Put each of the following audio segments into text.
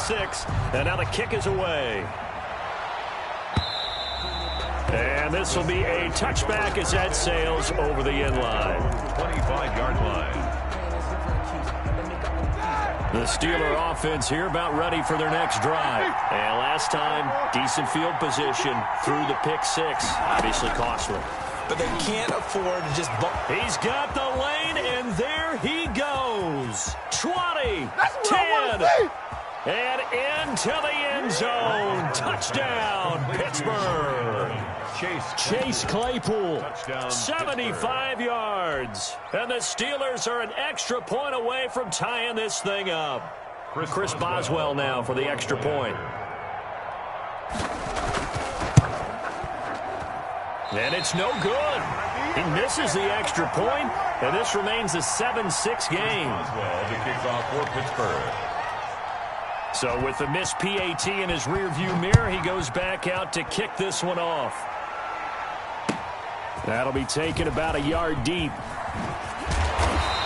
6, and now the kick is away. And this will be a touchback as that sails over the end line. 25-yard line. The Steeler offense here about ready for their next drive. And last time, decent field position through the pick 6. Obviously costly. But they can't afford to just bump. He's got the lane, and there he goes. 20, 10, and into the end zone. Touchdown, Pittsburgh. Chase Claypool, 75 yards. And the Steelers are an extra point away from tying this thing up. Chris Boswell now for the extra point. And it's no good. He misses the extra point, and this remains a 7-6 game. Boswell to kick off for Pittsburgh. So with the missed PAT in his rearview mirror, he goes back out to kick this one off. That'll be taken about a yard deep.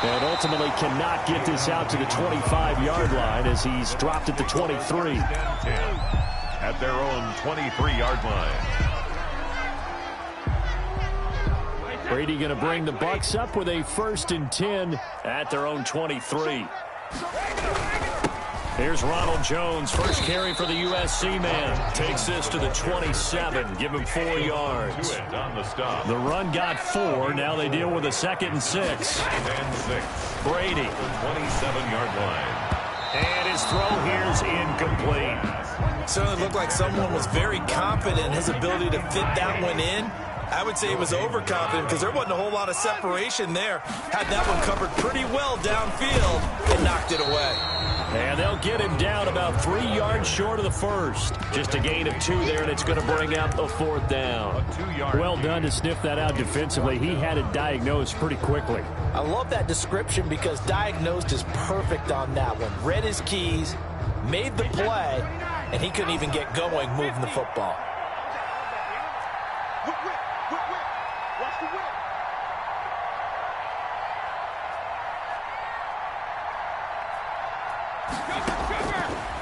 And ultimately cannot get this out to the 25-yard line as he's dropped at the 23. At their own 23-yard line. Brady going to bring the Bucs up with a 1st and 10 at their own 23. Here's Ronald Jones, first carry for the USC man. Takes this to the 27, give him 4 yards. The run got 4, now they deal with a 2nd and 6. And 6. Brady. 27-yard line. And his throw here's incomplete. Certainly looked like someone was very confident in his ability to fit that one in. I would say he was overconfident because there wasn't a whole lot of separation there. Had that one covered pretty well downfield and knocked it away. And they'll get him down about 3 yards short of the first. Just a gain of 2 there, and it's going to bring up the 4th down. Well done to sniff that out defensively. He had it diagnosed pretty quickly. I love that description because diagnosed is perfect on that one. Read his keys, made the play, and he couldn't even get going moving the football.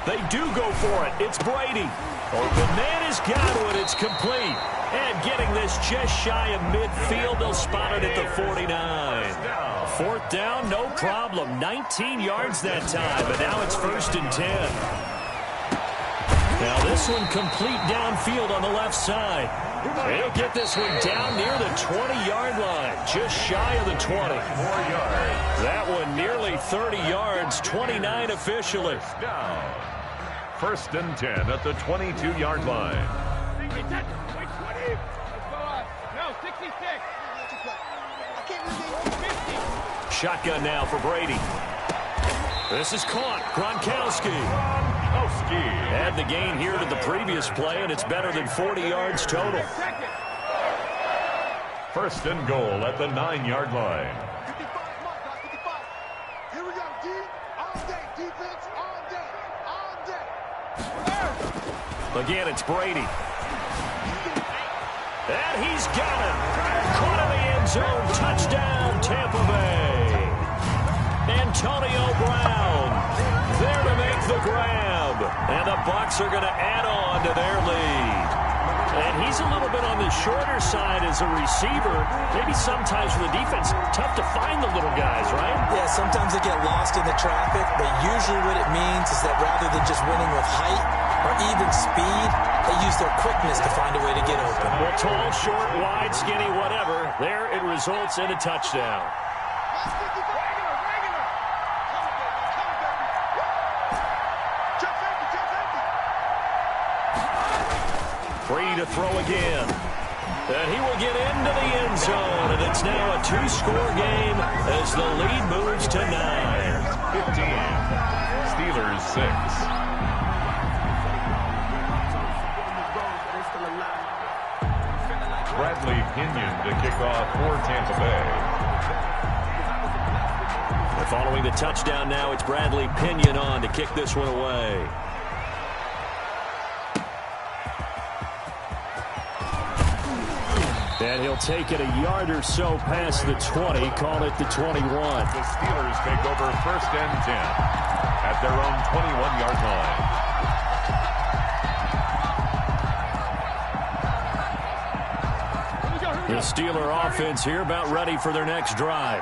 They do go for it. It's Brady. Open man has got it. It's complete. And getting this just shy of midfield, they'll spot it at the 49. 4th down, no problem. 19 yards that time, but now it's 1st and 10. Now this one complete downfield on the left side. He'll get this one down near the 20-yard line, just shy of the 20. 4 yards. That one nearly 30 yards, 29 officially. 1st and 10 at the 22-yard line. Shotgun now for Brady. This is caught. Gronkowski. Add the gain here to the previous play, and it's better than 40 yards total. 1st and goal at the 9-yard line. Here we go, D. All day. Defense all day. All day. Again, it's Brady. And he's got it. Caught in the end zone. Touchdown, Tampa Bay. Antonio Brown there to make the grab. And the Bucs are going to add on to their lead. And he's a little bit on the shorter side as a receiver. Maybe sometimes for the defense, tough to find the little guys, right? Yeah, sometimes they get lost in the traffic, but usually what it means is that rather than just winning with height or even speed, they use their quickness to find a way to get open. Well, tall, short, wide, skinny, whatever. There it results in a touchdown. Free to throw again. And he will get into the end zone, and it's now a 2-score game as the lead moves to 9. 15. Steelers 6. Bradley Pinion to kick off for Tampa Bay. And following the touchdown now, it's Bradley Pinion on to kick this one away. And he'll take it a yard or so past the 20, call it the 21. The Steelers take over 1st and 10 at their own 21-yard line. The Steeler offense here about ready for their next drive.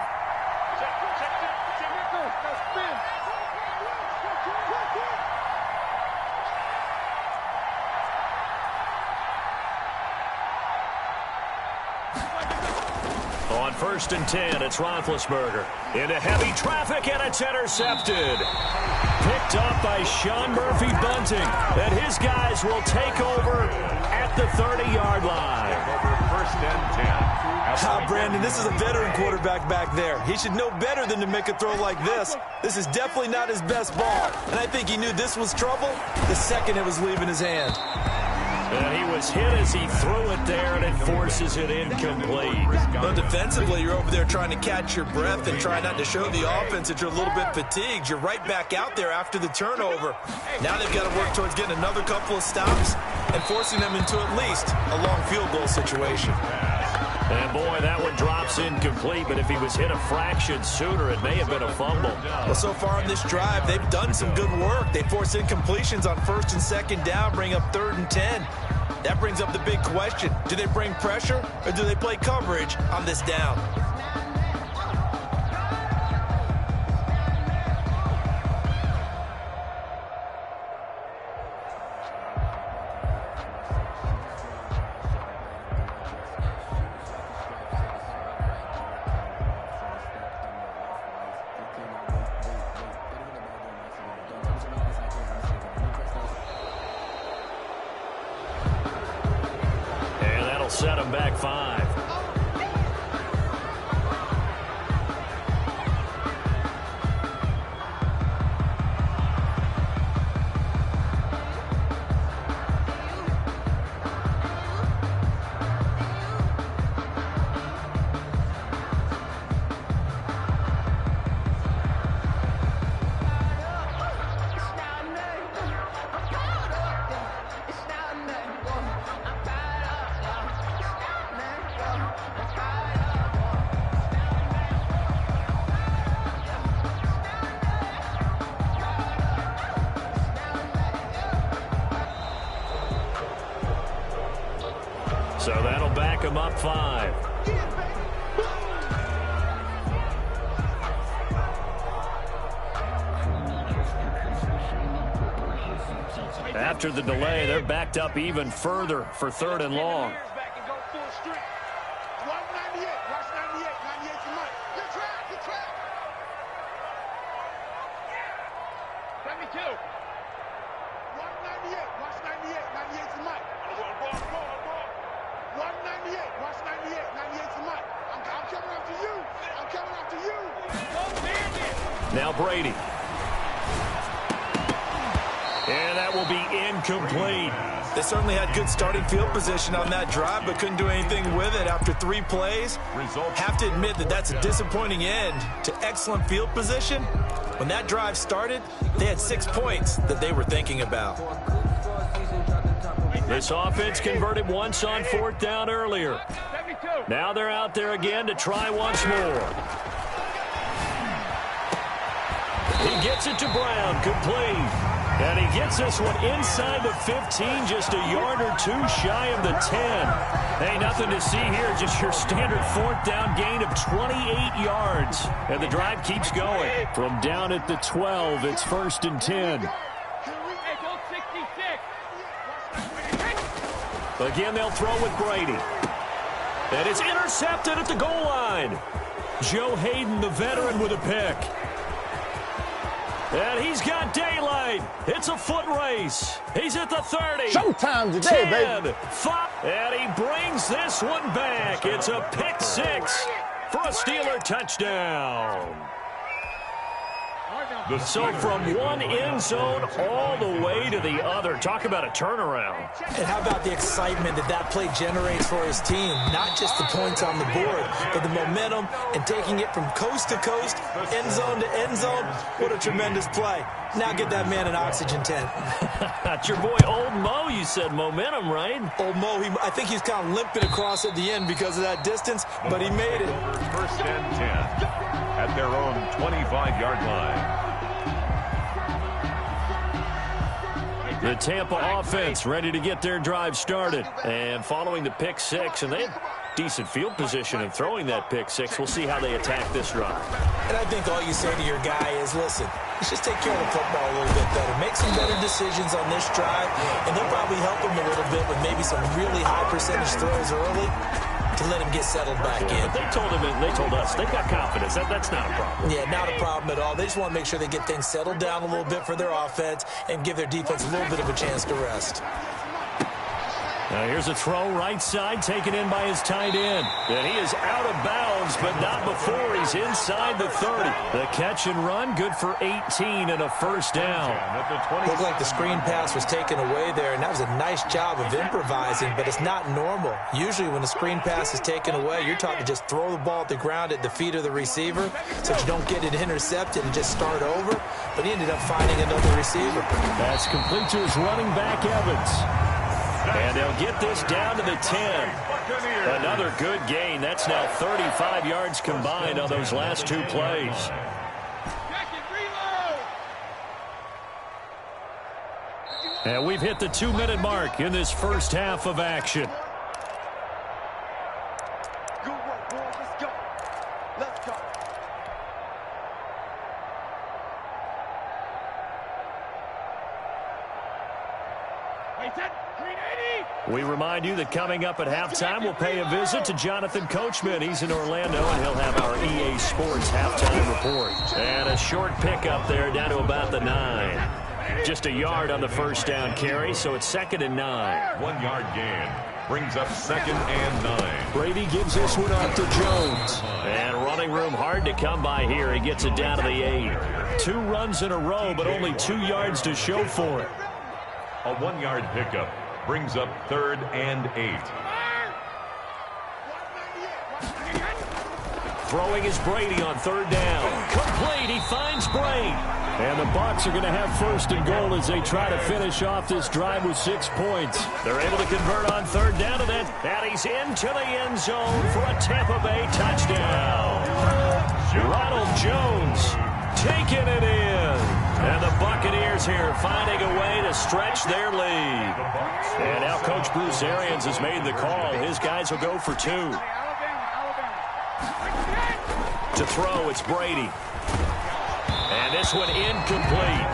On 1st and 10, it's Roethlisberger. Into heavy traffic, and it's intercepted. Picked up by Sean Murphy Bunting. And his guys will take over at the 30-yard line. First and 10. Brandon, this is a veteran quarterback back there. He should know better than to make a throw like this. This is definitely not his best ball. And I think he knew this was trouble the second it was leaving his hand. And he was hit as he threw it there, and it forces it incomplete. But defensively, you're over there trying to catch your breath and try not to show the offense that you're a little bit fatigued. You're right back out there after the turnover. Now they've got to work towards getting another couple of stops and forcing them into at least a long field goal situation. And boy, that one drops incomplete, but if he was hit a fraction sooner, it may have been a fumble. Well, so far on this drive, they've done some good work. They force incompletions on 1st and 2nd down, bring up 3rd and 10. That brings up the big question. Do they bring pressure or do they play coverage on this down? Set him back 5. So that'll back him up 5. After the delay, they're backed up even further for 3rd and long. Now Brady. And that will be incomplete. They certainly had good starting field position on that drive, but couldn't do anything with it after 3 plays. Have to admit that that's a disappointing end to excellent field position. When that drive started, they had 6 points that they were thinking about. This offense converted once on 4th down earlier. Now they're out there again to try once more. He gets it to Brown, complete. And he gets this one inside the 15, just a yard or 2 shy of the 10. Hey, nothing to see here, just your standard 4th down gain of 28 yards. And the drive keeps going. From down at the 12, it's 1st and 10. Again, they'll throw with Brady. And it's intercepted at the goal line. Joe Hayden, the veteran, with a pick. And he's got daylight. It's a foot race. He's at the 30. Showtime today, 10, baby. 5, and he brings this one back. It's a pick 6 for a Steeler touchdown. So from one end zone all the way to the other. Talk about a turnaround. And how about the excitement that that play generates for his team? Not just the points on the board, but the momentum and taking it from coast to coast, end zone to end zone. What a tremendous play. Now get that man an oxygen tent. That's your boy Old Mo. You said momentum, right? Old Mo, I think he's kind of limping across at the end because of that distance, but he made it. 1st and 10 at their own 25-yard line. The Tampa offense ready to get their drive started. And following the pick 6, and decent field position in throwing that pick six. We'll see how they attack this drive. And I think all you say to your guy is, listen, let's just take care of the football a little bit better. Make some better decisions on this drive, and they'll probably help him a little bit with maybe some really high percentage throws early to let him get settled back in. They told him, and they told us, they've got confidence. That's not a problem. Yeah, not a problem at all. They just want to make sure they get things settled down a little bit for their offense and give their defense a little bit of a chance to rest. Now here's a throw right side taken in by his tight end. And he is out of bounds, but not before he's inside the 30. The catch and run, good for 18 and a first down. Looked like the screen pass was taken away there, and that was a nice job of improvising, but it's not normal. Usually when a screen pass is taken away, you're taught to just throw the ball at the ground at the feet of the receiver so that you don't get it intercepted and just start over. But he ended up finding another receiver. That's complete to his running back, Evans. And they'll get this down to the 10. Another good gain. That's now 35 yards combined on those last two plays. And we've hit the 2-minute mark in this first half of action. Good work, boys. Let's go. Let's go. We remind you that coming up at halftime, we'll pay a visit to Jonathan Coachman. He's in Orlando, and he'll have our EA Sports halftime report. And a short pickup there down to about the 9. Just a yard on the first down carry, so it's 2nd and 9. 1 yard gain brings up 2nd and 9. Brady gives this one off to Jones. And running room hard to come by here. He gets it down to the 8. 2 runs in a row, but only 2 yards to show for it. A 1 yard pickup brings up 3rd and 8. Throwing is Brady on 3rd down. Complete. He finds Brady. And the Bucs are going to have 1st and goal as they try to finish off this drive with 6 points. They're able to convert on 3rd down to that. And he's into the end zone for a Tampa Bay touchdown. Ronald Jones taking it in. And the Buccaneers here finding a way to stretch their lead. And now Coach Bruce Arians has made the call. His guys will go for 2. To throw, it's Brady. And this one incomplete.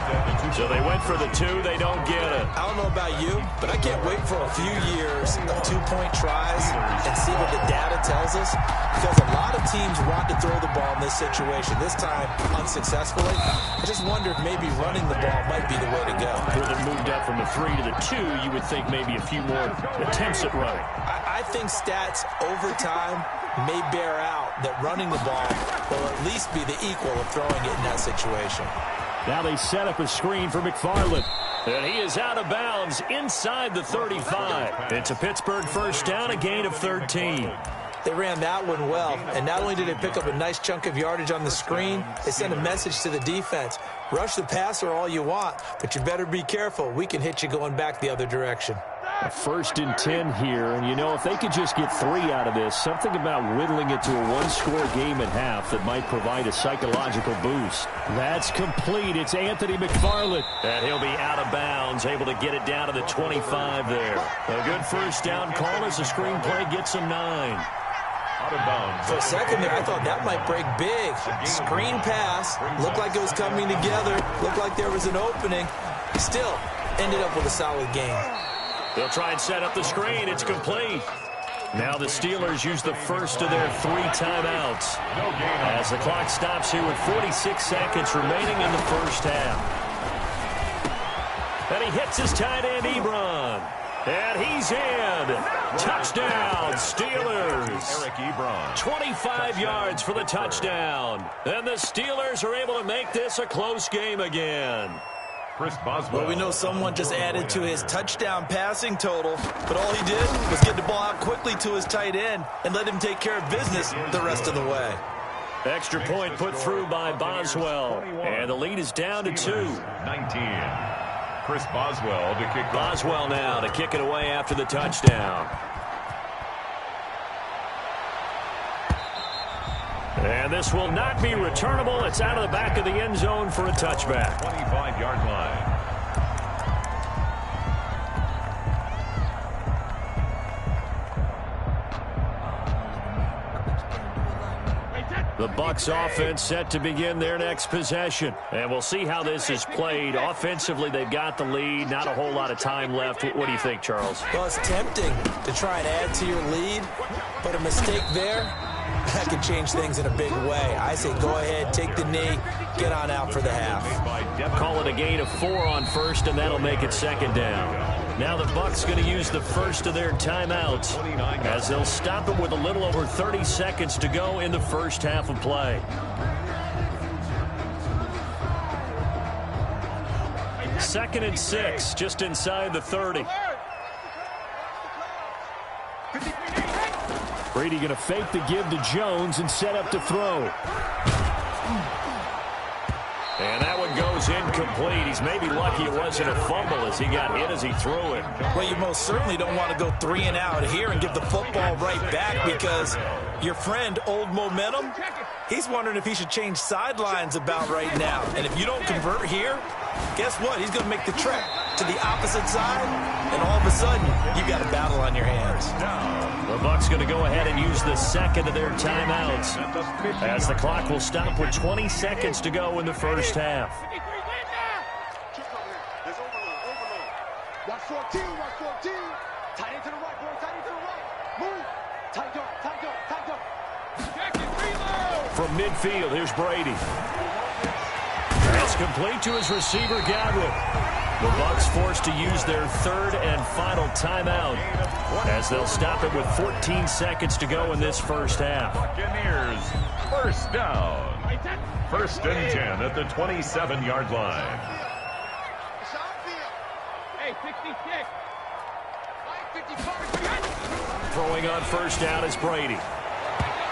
So they went for the 2. They don't get it. I don't know about you, but I can't wait for a few years of 2-point tries and see what the data tells us. Because a lot of teams want to throw the ball in this situation. This time, unsuccessfully. I just wonder if maybe running the ball might be the way to go. With it moved up from the 3 to the 2, you would think maybe a few more attempts at running. I think stats over time may bear out that running the ball will at least be the equal of throwing it in that situation. Now they set up a screen for McFarland. And he is out of bounds inside the 35. It's a Pittsburgh first down, a gain of 13. They ran that one well, and not only did they pick up a nice chunk of yardage on the screen, they sent a message to the defense. Rush the passer all you want, but you better be careful. We can hit you going back the other direction. A 1st and 10 here, and you know, if they could just get 3 out of this, something about whittling it to a 1-score game at half that might provide a psychological boost. That's complete. It's Anthony McFarland. And he'll be out of bounds, able to get it down to the 25 there. A good first down call as the screenplay gets him 9. Out of bounds. For a second there, I thought that might break big. Screen pass. Looked like it was coming together. Looked like there was an opening. Still, ended up with a solid game. They'll try and set up the screen. It's complete. Now the Steelers use the first of their 3 timeouts. As the clock stops here with 46 seconds remaining in the first half. And he hits his tight end, Ebron. And he's in. Touchdown, Steelers. Eric Ebron. 25 yards for the touchdown. And the Steelers are able to make this a close game again. Chris Boswell. Well, we know someone just added to his touchdown passing total, but all he did was get the ball out quickly to his tight end and let him take care of business the rest of the way. Extra point put through by Boswell. And the lead is down to 2. 19. Chris Boswell to kick. Boswell now to kick it away after the touchdown. And this will not be returnable. It's out of the back of the end zone for a touchback. 25-yard line. The Bucs offense set to begin their next possession. And we'll see how this is played. Offensively, they've got the lead. Not a whole lot of time left. What do you think, Charles? Well, it's tempting to try and add to your lead, but a mistake there, that could change things in a big way. I say go ahead, take the knee, get on out for the half. Call it a gain of 4 on first, and that'll make it second down. Now the Bucs going to use the first of their timeouts as they'll stop it with a little over 30 seconds to go in the first half of play. Second and 6, just inside the 30. Brady going to fake the give to Jones and set up to throw. And that one goes incomplete. He's maybe lucky it wasn't a fumble as he got hit as he threw it. Well, you most certainly don't want to go 3 and out here and give the football right back because your friend, Old Momentum, he's wondering if he should change sidelines about right now. And if you don't convert here, guess what? He's going to make the trek to the opposite side, and all of a sudden, you've got a battle on your hands. The Bucs going to go ahead and use the second of their timeouts as the clock will stop with 20 seconds to go in the first half. Watch 14, watch 14. Tight end to the right, boy, tight end to the right. Move. Tight up, tight up, tight up. From midfield, here's Brady. That's complete to his receiver, Godwin. The Bucs forced to use their third and final timeout as they'll stop it with 14 seconds to go in this first half. Buccaneers, first down. First and 10 at the 27-yard line. Hey, 56. Throwing on first down is Brady.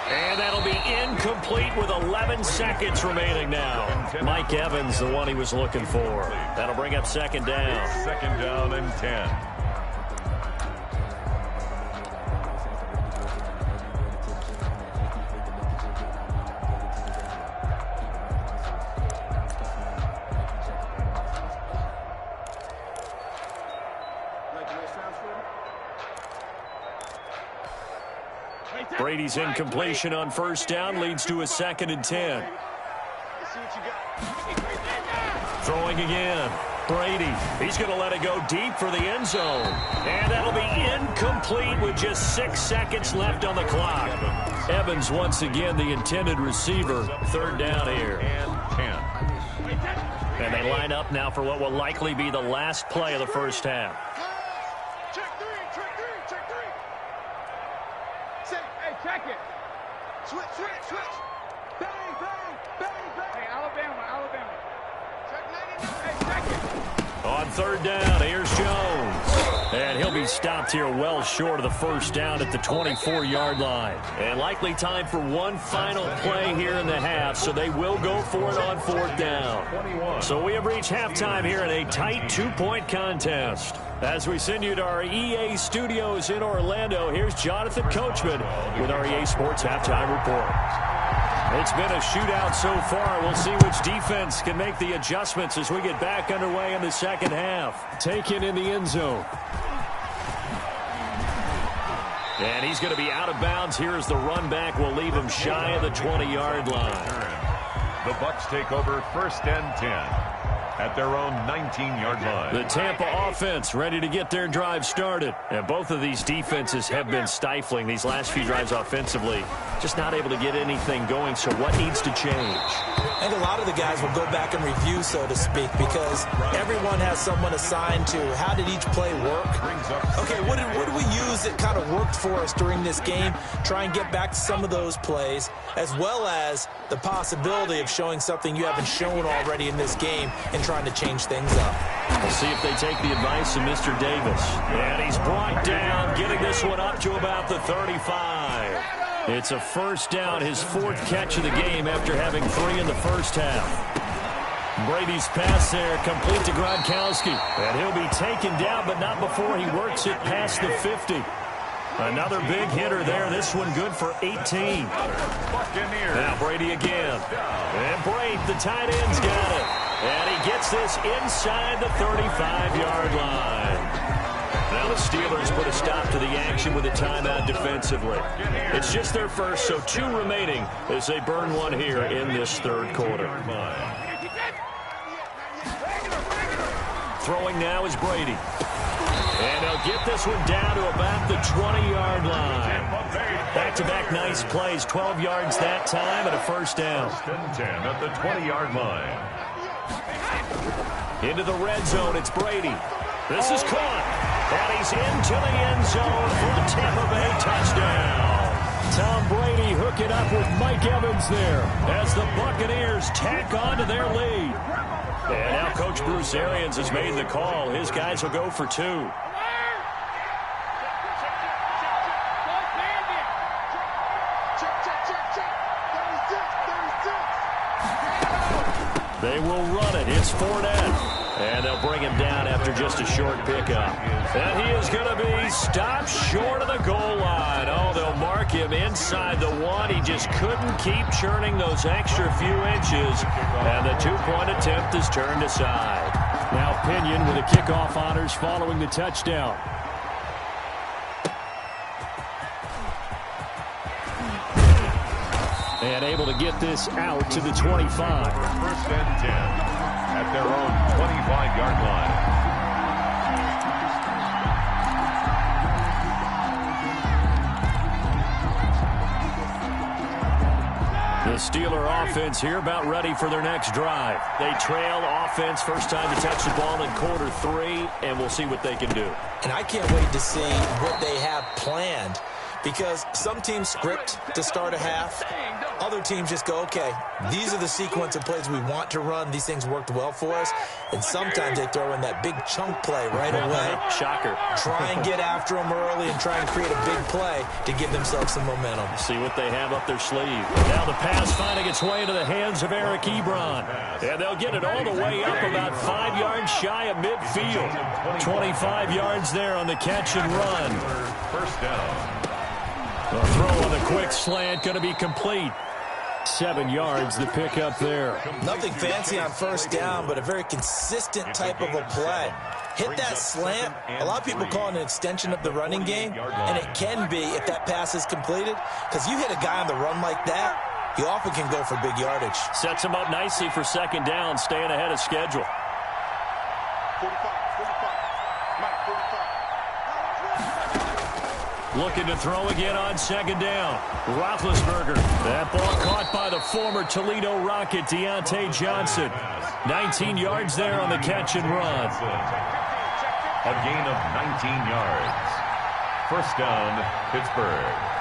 And that'll be incomplete with 11 seconds remaining now. Mike Evans, the one he was looking for. That'll bring up second down. Second down and 10. Brady's incompletion on first down leads to a second and 10. Throwing again. Brady, he's going to let it go deep for the end zone. And that'll be incomplete with just 6 seconds left on the clock. Evans once again the intended receiver. Third down here. And 10. And they line up now for what will likely be the last play of the first half. Check three, check three, check three. Say, hey, check it. Switch, switch, switch. Bang, bang, bang, bang. Hey, Alabama, Alabama. Check 99. Hey, check it. On third down, here's Jones. And he'll be stopped here well short of the first down at the 24-yard line. And likely time for one final play here in the half, so they will go for it on fourth down. So we have reached halftime here in a tight 2-point contest. As we send you to our EA studios in Orlando, here's Jonathan Coachman with our EA Sports Halftime Report. It's been a shootout so far. We'll see which defense can make the adjustments as we get back underway in the second half. Taken in the end zone. And he's going to be out of bounds here as the run back will leave him shy of the 20-yard line. The Bucs take over first and 10 at their own 19-yard line. The Tampa offense ready to get their drive started. And both of these defenses have been stifling these last few drives offensively. Just not able to get anything going, so what needs to change? And a lot of the guys will go back and review, so to speak, because everyone has someone assigned to how did each play work. Okay, what did we use that kind of worked for us during this game? Try and get back to some of those plays, as well as the possibility of showing something you haven't shown already in this game and trying to change things up. We'll see if they take the advice of Mr. Davis. And he's brought down, getting this one up to about the 35. It's a first down, his fourth catch of the game after having 3 in the first half. Brady's pass there, complete to Gronkowski. And he'll be taken down, but not before he works it past the 50. Another big hitter there. This one good for 18. Now Brady again. And Brady, the tight end's got it. And he gets this inside the 35-yard line. Now the Steelers put a stop to the action with a timeout defensively. It's just their first, so 2 remaining as they burn one here in this third quarter. Throwing now is Brady. And he'll get this one down to about the 20-yard line. Back-to-back nice plays, 12 yards that time and a first down. First and 10 at the 20-yard line. Into the red zone, it's Brady. This is caught. And he's into the end zone for a Tampa Bay touchdown. Tom Brady hooking up with Mike Evans there as the Buccaneers tack on to their lead. And now Coach Bruce Arians has made the call. His guys will go for 2. They will run it. It's Fournette. And they'll bring him down after just a short pickup. And he is going to be stopped short of the goal line. Oh, they'll mark him inside the 1. He just couldn't keep churning those extra few inches. And the 2-point attempt is turned aside. Now Pinion with the kickoff honors following the touchdown. And able to get this out to the 25. First and 10 at their own 25-yard line. The Steeler offense here about ready for their next drive. They trail offense first time to touch the ball in quarter 3, and we'll see what they can do. And I can't wait to see what they have planned, because some teams script to start a half. Other teams just go, okay, these are the sequence of plays we want to run. These things worked well for us. And sometimes they throw in that big chunk play right away. Shocker. Try and get after them early and try and create a big play to give themselves some momentum. See what they have up their sleeve. Now the pass finding its way into the hands of Eric Ebron. And they'll get it all the way up about 5 yards shy of midfield. 25 yards there on the catch and run. First down. The throw on the quick slant going to be complete. 7 yards, the pickup there. Nothing fancy on first down, but a very consistent type of a play. Hit that slant. A lot of people call it an extension of the running game, and it can be if that pass is completed, because you hit a guy on the run like that, he often can go for big yardage. Sets him up nicely for second down, staying ahead of schedule. 45. Looking to throw again on second down. Roethlisberger. That ball caught by the former Toledo Rocket, Deontay Johnson. 19 yards there on the catch and run. A gain of 19 yards. First down, Pittsburgh.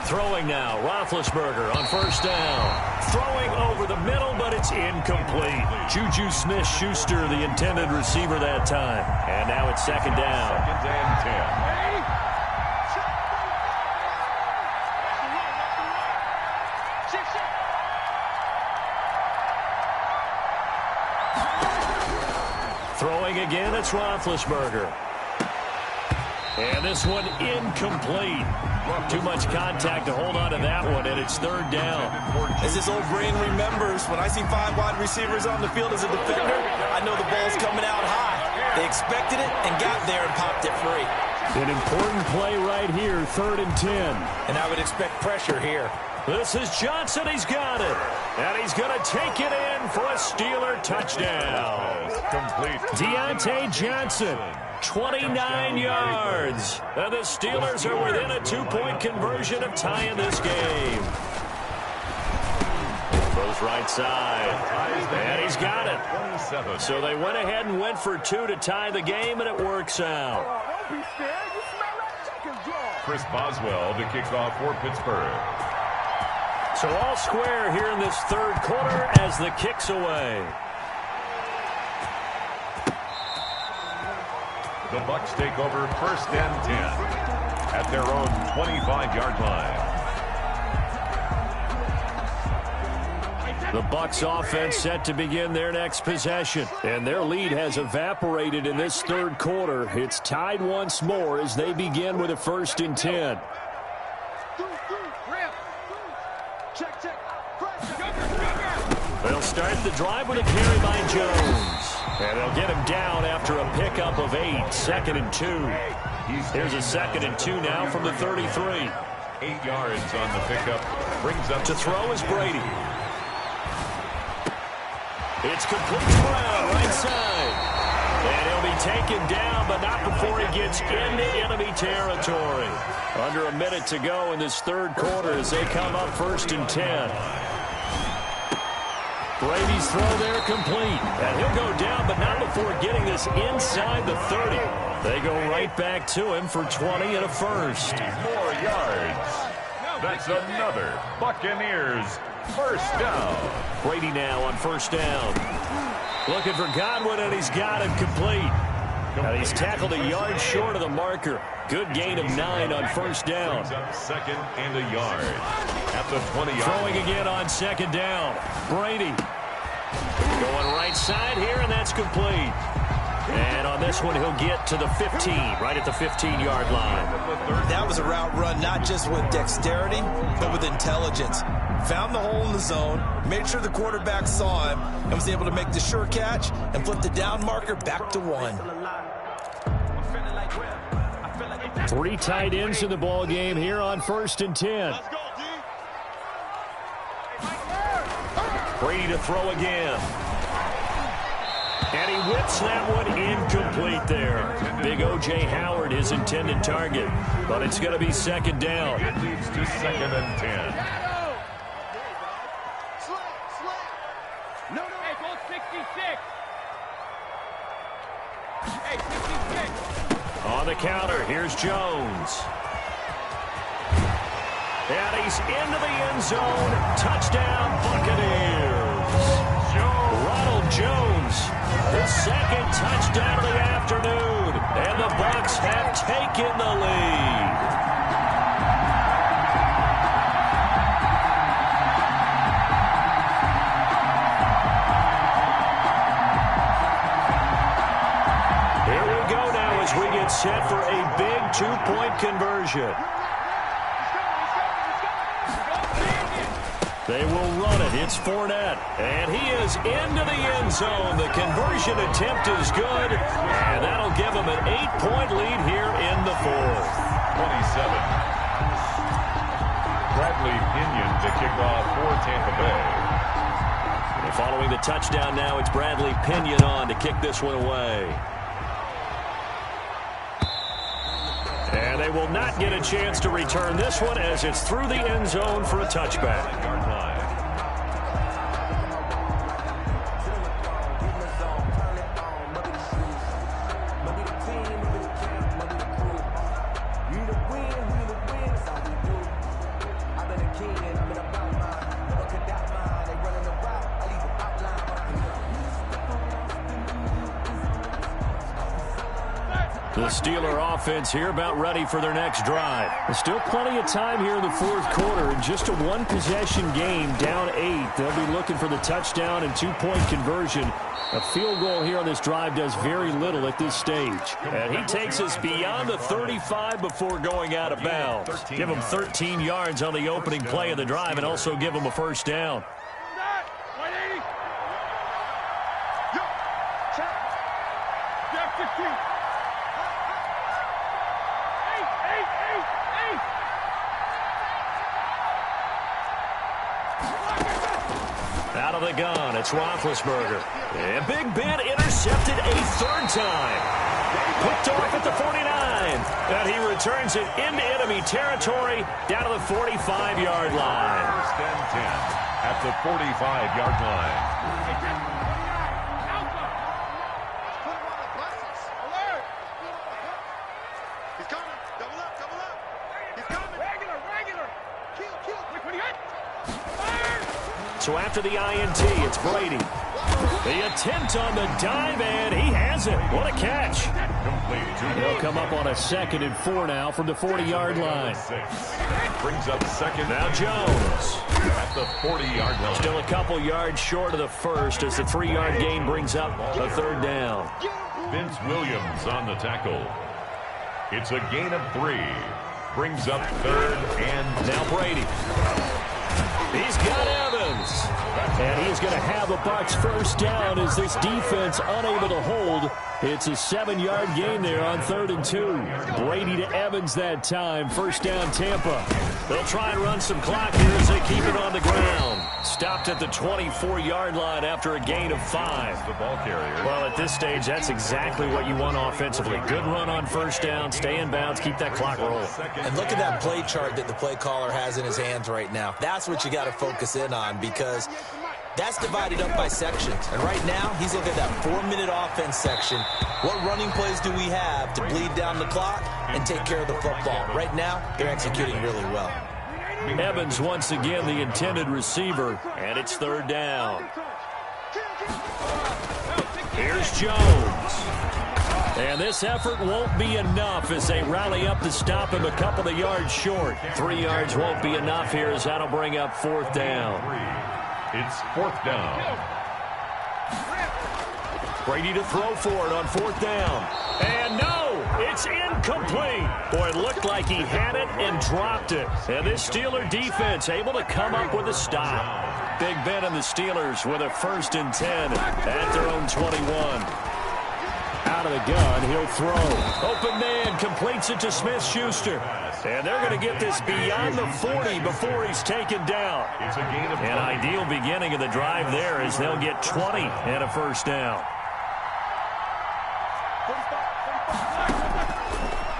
Throwing now, Roethlisberger on first down. Throwing over the middle, but it's incomplete. Juju Smith-Schuster, the intended receiver that time. And now it's second down. Second and 10. Throwing again, it's Roethlisberger. And this one incomplete. Too much contact to hold on to that one, and it's third down. As his old brain remembers, when I see 5 wide receivers on the field as a defender, I know the ball's coming out high. They expected it and got there and popped it free. An important play right here, 3rd and 10. And I would expect pressure here. This is Johnson. He's got it. And he's going to take it in for a Steeler touchdown. Complete. Deontay Johnson, 29 yards. And the Steelers are within a 2-point conversion of tying this game. Goes right side. And he's got it. So they went ahead and went for 2 to tie the game, and it works out. Chris Boswell to kick off for Pittsburgh. So all square here in this third quarter as the kick's away. The Bucs take over 1st and 10 at their own 25-yard line. The Bucs offense set to begin their next possession. And their lead has evaporated in this third quarter. It's tied once more as they begin with a 1st and 10. They'll start the drive with a carry by Jones. And they'll get him down after a pickup of 8. 2nd and 2. Here's a 2nd and 2 now from the 33. 8 yards on the pickup. Brings up to throw is Brady. It's complete to Brown, right side. And he'll be taken down, but not before he gets into enemy territory. Under a minute to go in this third quarter as they come up 1st and 10. Brady's throw there complete. And he'll go down, but not before getting this inside the 30. They go right back to him for 20 and a 1st. 4 yards. That's another Buccaneers 1st down. Brady now on 1st down. Looking for Godwin, and he's got him complete. And he's tackled a yard short of the marker. Good gain of 9 on 1st down. Brings up 2nd and a yard at the 20-yard. Throwing again on 2nd down. Brady going right side here, and that's complete. And on this one, he'll get to the 15, right at the 15-yard line. That was a route run, not just with dexterity, but with intelligence. Found the hole in the zone, made sure the quarterback saw him, and was able to make the sure catch and flip the down marker back to 1. 3 tight ends in the ball game here on 1st and 10. Brady to throw again. And he whips that one incomplete there. Big O.J. Howard, his intended target. But it's going to be 2nd down. It leads to 2nd and 10. No, hey, go 66. Hey, 66. On the counter, here's Jones. And he's into the end zone. Touchdown, Buccaneers. Ronald Jones, the 2nd touchdown of the afternoon. And the Bucs have taken the lead. Here we go now as we get set for a big 2-point conversion. They will run it. It's Fournette. And he is into the end zone. The conversion attempt is good. And that'll give him an 8-point lead here in the 4th. 27. Bradley Pinion to kick off for Tampa Bay. And following the touchdown now, it's Bradley Pinion on to kick this one away. And they will not get a chance to return this one as it's through the end zone for a touchback. The Steeler offense here about ready for their next drive. There's still plenty of time here in the 4th quarter. In just a 1-possession game, down 8. They'll be looking for the touchdown and 2-point conversion. A field goal here on this drive does very little at this stage. And he takes us beyond the 35 before going out of bounds. Give him 13 yards on the opening play of the drive and also give him a 1st down. Out of the gun, it's Roethlisberger. And Big Ben intercepted a 3rd time. Picked off at the 49. And he returns it into enemy territory down to the 45-yard line. 1st and 10 at the 45-yard line. He's coming. Double up. He's coming. Regular. Kill. Look what he hit. So after the INT, it's Brady. The attempt on the dive, and he has it. What a catch. They'll come up on a 2nd and 4 now from the 40-yard line. Brings up second. Now Jones. At the 40-yard line. Still a couple yards short of the first as the 3-yard gain brings up a 3rd down. Vince Williams on the tackle. It's a gain of 3. Brings up 3rd and... Now Brady. He's got Evans. And he's going to have a Bucs first down as this defense unable to hold. It's a 7-yard gain there on 3rd and 2. Brady to Evans that time. First down Tampa. They'll try and run some clock here as they keep it on the ground. Stopped at the 24-yard line after a gain of 5. The ball carrier. Well, at this stage, that's exactly what you want offensively. Good run on first down, stay in bounds, keep that clock rolling. And look at that play chart that the play caller has in his hands right now. That's what you got to focus in on because that's divided up by sections. And right now, he's looking at that 4-minute offense section. What running plays do we have to bleed down the clock and take care of the football? Right now, they're executing really well. Evans once again the intended receiver, and it's 3rd down. Here's Jones. And this effort won't be enough as they rally up to stop him a couple of yards short. 3 yards won't be enough here as that'll bring up 4th down. It's 4th down. Brady to throw for it on 4th down. And no, it's incomplete. Boy, it looked like he had it and dropped it. And this Steeler defense able to come up with a stop. Big Ben and the Steelers with a 1st and 10 at their own 21. Out of the gun, he'll throw. Open man completes it to Smith-Schuster. And they're going to get this beyond the 40 before he's taken down. It's a gain of 20. An ideal beginning of the drive there as they'll get 20 and a 1st down.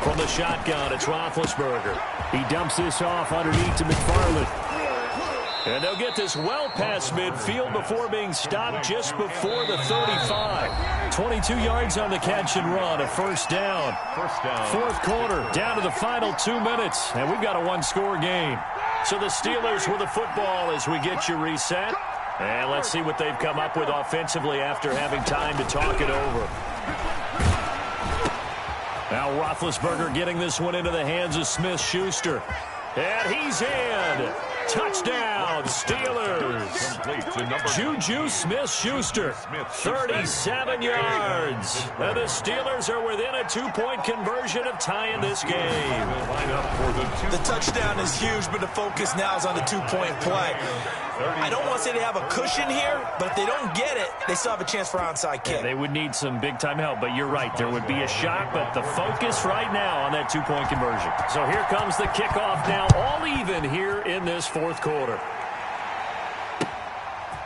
From the shotgun, it's Roethlisberger. He dumps this off underneath to McFarland. And they'll get this well past midfield before being stopped just before the 35. 22 yards on the catch and run, a 1st down. 4th quarter, down to the final 2 minutes, and we've got a 1-score game. So the Steelers with the football as we get you reset. And let's see what they've come up with offensively after having time to talk it over. Now Roethlisberger getting this one into the hands of Smith-Schuster. And he's in. Touchdown, Steelers. Juju Smith-Schuster, 37 yards. And the Steelers are within a 2-point conversion of tying this game. The touchdown is huge, but the focus now is on the 2-point play. I don't want to say they have a cushion here, but if they don't get it, they still have a chance for onside kick. They would need some big-time help, but you're right. There would be a shot, but the focus right now on that 2-point conversion. So here comes the kickoff now, all even here in this 4th quarter.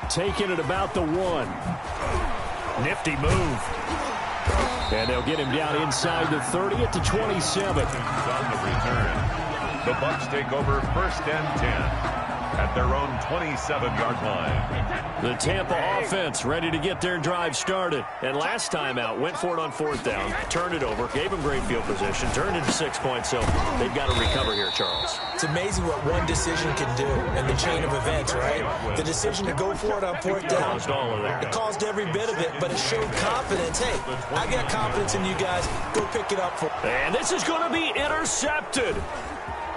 Taking it about the 1. Nifty move. And they'll get him down inside the 30 at the 27. On the return, the Bucs take over 1st and 10. At their own 27-yard line. The Tampa offense ready to get their drive started. And last time out, went for it on 4th down, turned it over, gave them great field position, turned it to 6 points, so they've got to recover here, Charles. It's amazing what one decision can do in the chain of events, right? The decision to go for it on 4th down. Caused all of that. It caused every bit of it, but it showed confidence. Hey, I got confidence in you guys. Go pick it up. And this is going to be intercepted.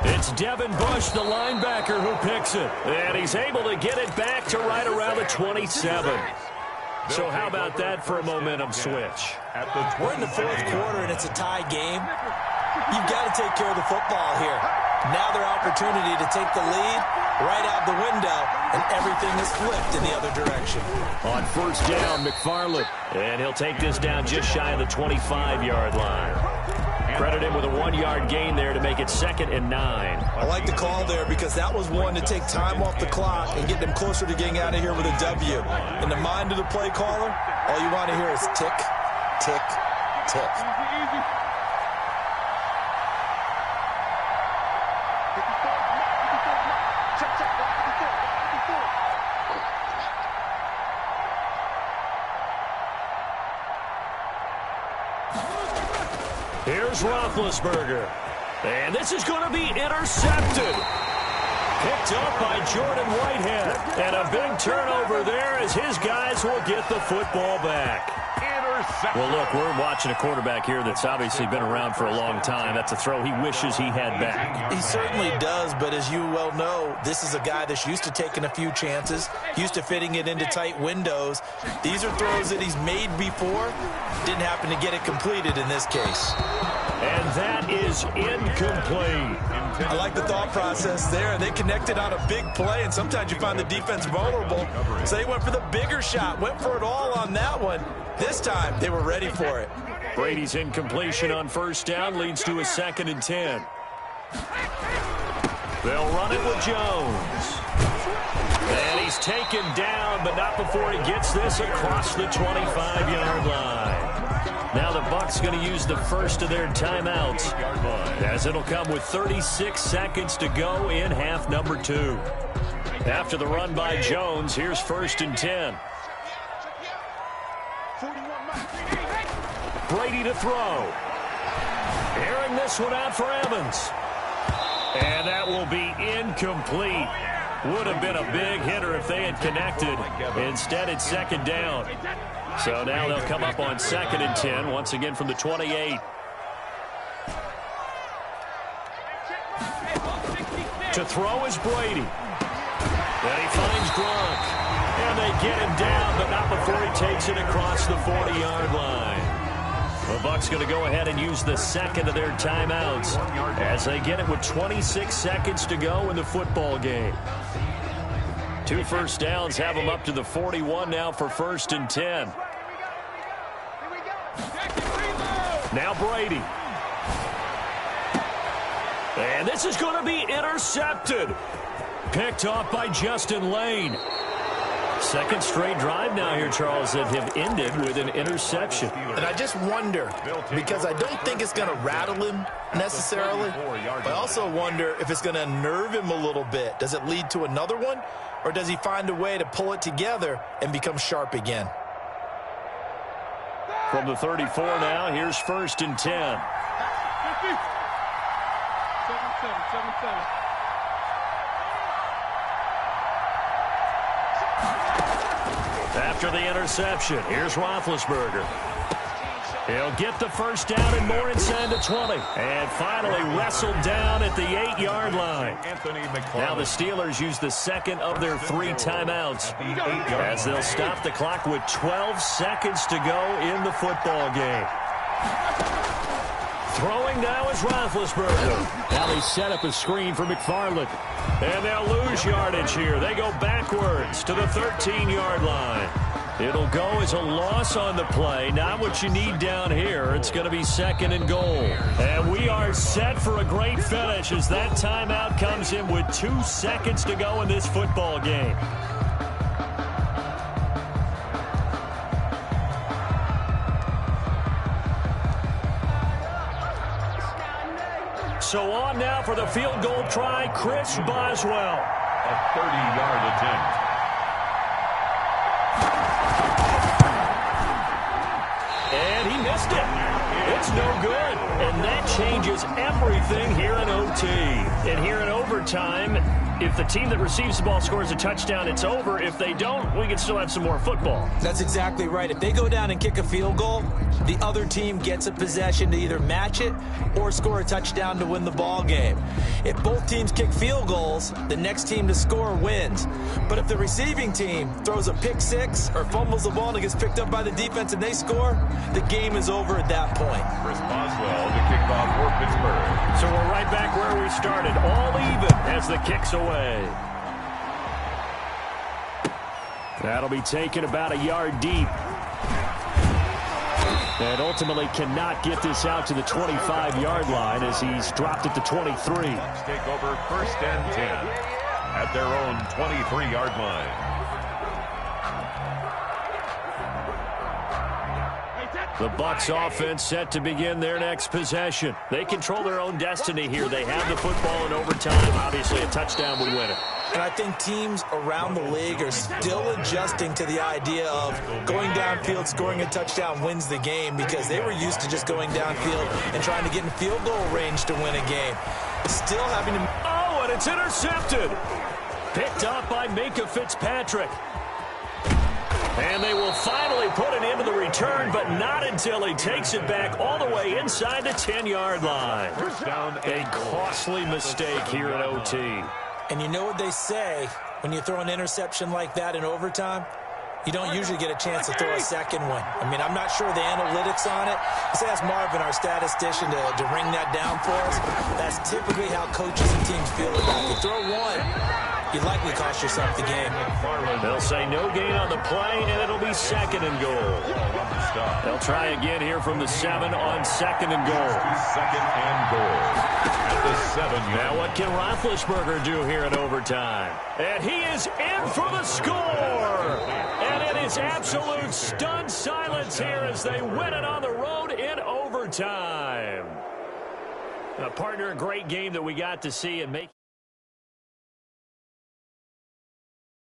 It's Devin Bush, the linebacker, who picks it. And he's able to get it back to right around the 27. So how about that for a momentum switch? We're in the 4th quarter, and it's a tie game. You've got to take care of the football here. Now their opportunity to take the lead right out the window, and everything is flipped in the other direction. On 1st down, McFarland. And he'll take this down just shy of the 25-yard line. Credit him with a 1-yard gain there to make it 2nd and 9. I like the call there because that was one to take time off the clock and get them closer to getting out of here with a W. In the mind of the play caller, all you want to hear is tick, tick, tick. Here's Roethlisberger. And this is going to be intercepted. Picked up by Jordan Whitehead. And a big turnover there as his guys will get the football back. interception. Well, look, we're watching a quarterback here that's obviously been around for a long time. That's a throw he wishes he had back. He certainly does, but as you well know, this is a guy that's used to taking a few chances, used to fitting it into tight windows. These are throws that he's made before. Didn't happen to get it completed in this case. And that is incomplete. I like the thought process there. They connected on a big play, and sometimes you find the defense vulnerable. So they went for the bigger shot, went for it all on that one. This time, they were ready for it. Brady's incompletion on first down leads to a 2nd and 10. They'll run it with Jones. And he's taken down, but not before he gets this across the 25-yard line. Now the Bucs going to use the first of their timeouts, as it'll come with 36 seconds to go in half number 2. After the run by Jones, here's 1st and 10. Brady to throw. Airing this one out for Evans. And that will be incomplete. Would have been a big hitter if they had connected. Instead, it's 2nd down. So now they'll come up on 2nd and 10, once again from the 28. To throw is Brady. And he finds Gronk. And they get him down, but not before he takes it across the 40-yard line. The Bucs going to go ahead and use the second of their timeouts as they get it with 26 seconds to go in the football game. 2 first downs have them up to the 41 now for 1st and 10. Now Brady. And this is going to be intercepted. Picked off by Justin Lane. Second straight drive now here, Charles, that have ended with an interception. And I just wonder, because I don't think it's going to rattle him necessarily, but I also wonder if it's going to unnerve him a little bit. Does it lead to another one, or does he find a way to pull it together and become sharp again? From the 34 now, here's 1st and 10. 7-7. After the interception, here's Roethlisberger. He'll get the first down and more inside the 20. And finally wrestled down at the 8-yard line. Now the Steelers use the second of their 3 timeouts as they'll stop the clock with 12 seconds to go in the football game. Throwing now is Roethlisberger. Now they set up a screen for McFarland. And they'll lose yardage here. They go backwards to the 13-yard line. It'll go as a loss on the play. Not what you need down here. It's going to be 2nd and goal. And we are set for a great finish as that timeout comes in with 2 seconds to go in this football game. So on now for the field goal try, Chris Boswell. A 30-yard attempt. And he missed it. It's no good. And that changes everything here in OT. And here in overtime, if the team that receives the ball scores a touchdown, it's over. If they don't, we can still have some more football. That's exactly right. If they go down and kick a field goal, the other team gets a possession to either match it or score a touchdown to win the ball game. If both teams kick field goals, the next team to score wins. But if the receiving team throws a pick six or fumbles the ball and it gets picked up by the defense and they score, the game is over at that point. Chris Boswell to kick off for Pittsburgh. So we're right back where we started, all even as the kick's away. That'll be taken about a yard deep. And ultimately cannot get this out to the 25-yard line as he's dropped at the 23. Bucs take over 1st and 10 at their own 23-yard line. The Bucs offense set to begin their next possession. They control their own destiny here. They have the football in overtime. Obviously, a touchdown would win it. And I think teams around the league are still adjusting to the idea of going downfield, scoring a touchdown wins the game, because they were used to just going downfield and trying to get in field goal range to win a game. Still having to... Oh, and it's intercepted. Picked up by Minkah Fitzpatrick. And they will finally put an end to the return, but not until he takes it back all the way inside the 10-yard line. A costly mistake here at OT. And you know what they say, when you throw an interception like that in overtime, you don't usually get a chance to throw a second one. I mean, I'm not sure the analytics on it. Let's ask Marvin, our statistician, to ring that down for us. That's typically how coaches and teams feel about it. You throw one, you likely cost yourself the game. They'll say no gain on the play, and it'll be 2nd and goal. They'll try again here from the 7 on 2nd and goal. 2nd and goal at the 7. Now what can Roethlisberger do here in overtime? And he is in for the score. And it is absolute stunned silence here as they win it on the road in overtime. Partner, a great game that we got to see and make.